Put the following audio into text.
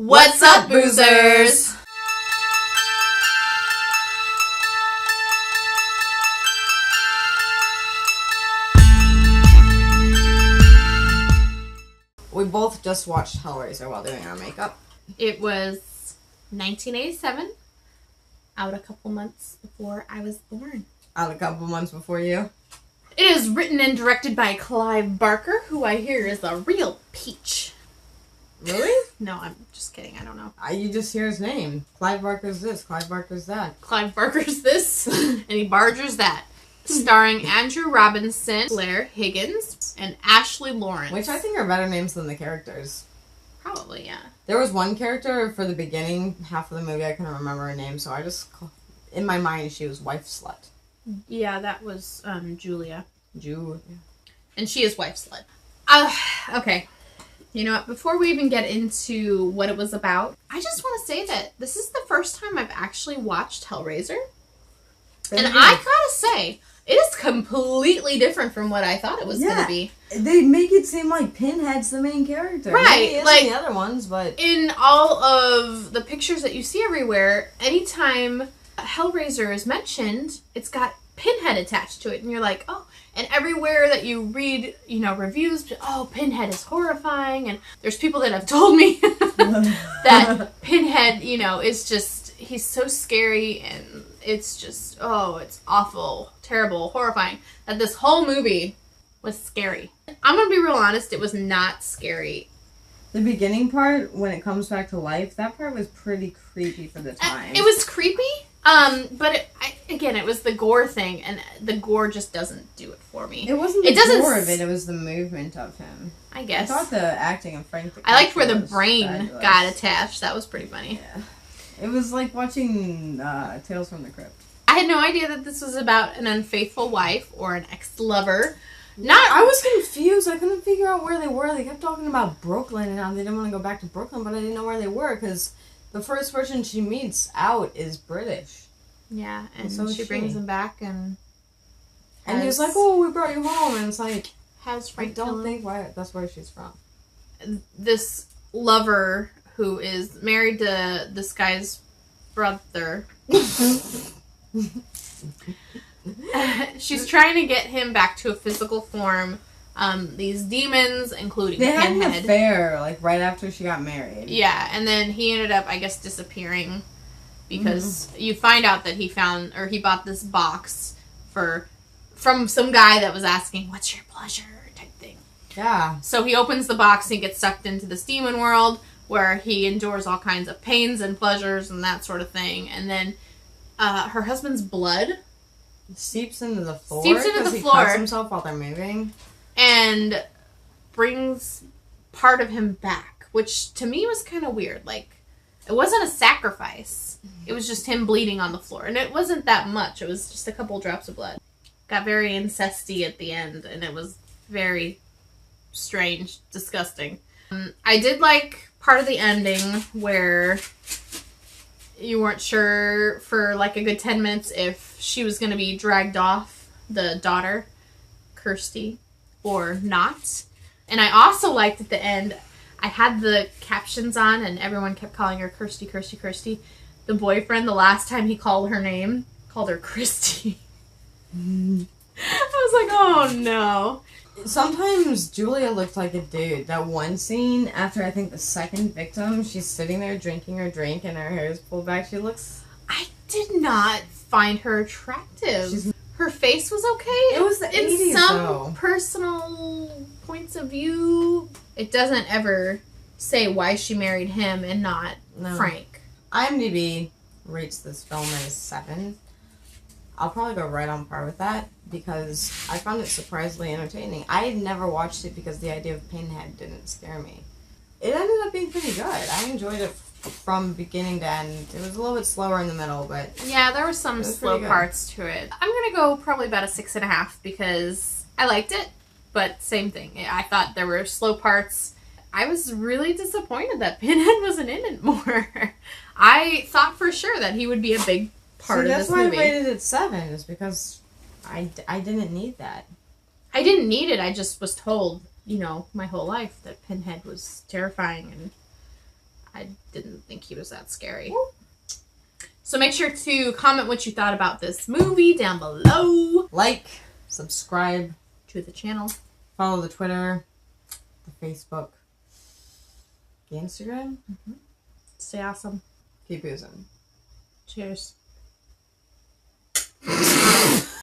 What's up, boozers? We both just watched Hellraiser while doing our makeup. It was 1987, out a couple months before I was born. Out a couple months before you. It is written and directed by Clive Barker, who I hear is a real peach. Really? No, I'm just kidding. I don't know. You just hear his name. Clive Barker's this, Clive Barker's that. Clive Barker's this, and he Barger's that. Starring Andrew Robinson, Blair Higgins, and Ashley Lawrence. Which I think are better names than the characters. Probably, yeah. There was one character for the beginning, half of the movie, I couldn't remember her name, so I just... In my mind, she was wife slut. Yeah, that was Julia. Julia. And she is wife slut. Okay. You know what? Before we even get into what it was about, I just want to say that this is the first time I've actually watched Hellraiser. And I gotta say, it is completely different from what I thought it was going to be. They make it seem like Pinhead's the main character. Right. Maybe like the other ones, but... In all of the pictures that you see everywhere, anytime Hellraiser is mentioned, it's got Pinhead attached to it. And you're like, oh... And everywhere that you read, reviews, oh, Pinhead is horrifying. And there's people that have told me that Pinhead, is just, he's so scary. And it's just, it's awful, terrible, horrifying. That this whole movie was scary. I'm going to be real honest, it was not scary. The beginning part, when it comes back to life, that part was pretty creepy for the time. It was creepy. But it was the gore thing, and the gore just doesn't do it for me. It wasn't the gore of it was the movement of him. I guess. I thought the acting of Frank the I liked where the brain fabulous. got attached. That was pretty funny. Yeah. It was like watching Tales from the Crypt. I had no idea that this was about an unfaithful wife or an ex-lover. I was confused. I couldn't figure out where they were. They kept talking about Brooklyn and how they didn't want to go back to Brooklyn, but I didn't know where they were because the first person she meets out is British. Yeah, and so she brings him back and he's like, oh, we brought you home. And it's like, has Frank I don't think that's where she's from. This lover who is married to this guy's brother. She's trying to get him back to a physical form. These demons, including They had Pinhead. an affair, like, right after she got married. Yeah, and then he ended up, I guess, disappearing because you find out that he bought this box from some guy that was asking, what's your pleasure, type thing. Yeah. So he opens the box and he gets sucked into this demon world where he endures all kinds of pains and pleasures and that sort of thing. And then her husband's blood seeps into the floor. He cuts himself while they're moving. And brings part of him back, which to me was kind of weird. Like, it wasn't a sacrifice. It was just him bleeding on the floor. And it wasn't that much. It was just a couple drops of blood. Got very incesty at the end, and it was very strange, disgusting. I did like part of the ending where you weren't sure for like a good 10 minutes if she was going to be dragged off, the daughter, Kirsty, or not. And I also liked at the end, I had the captions on and everyone kept calling her Kirsty, Kirsty, Kirsty. The boyfriend, the last time he called her name, called her Christy. I was like, oh no. Sometimes Julia looked like a dude. That one scene after I think the second victim, she's sitting there drinking her drink and her hair is pulled back. She looks... I did not find her attractive. Her face was okay. It was the 80s, in some though. personal points of view. It doesn't ever say why she married him and not Frank. IMDb rates this film as 7. I'll probably go right on par with that because I found it surprisingly entertaining. I had never watched it because the idea of Pinhead didn't scare me. It ended up being pretty good. I enjoyed it from beginning to end. It was a little bit slower in the middle, but... Yeah, there were some slow parts to it. I'm going to go probably about a 6.5 because I liked it, but same thing. I thought there were slow parts. I was really disappointed that Pinhead wasn't in it more. I thought for sure that he would be a big part of this movie. That's why I rated it 7, is because I didn't need that. I didn't need it. I just was told, my whole life that Pinhead was terrifying, and I didn't think he was that scary. So make sure to comment what you thought about this movie down below. Like, subscribe To the channel. Follow the Twitter, the Facebook, the Instagram. Stay awesome. Keep boozing. Cheers.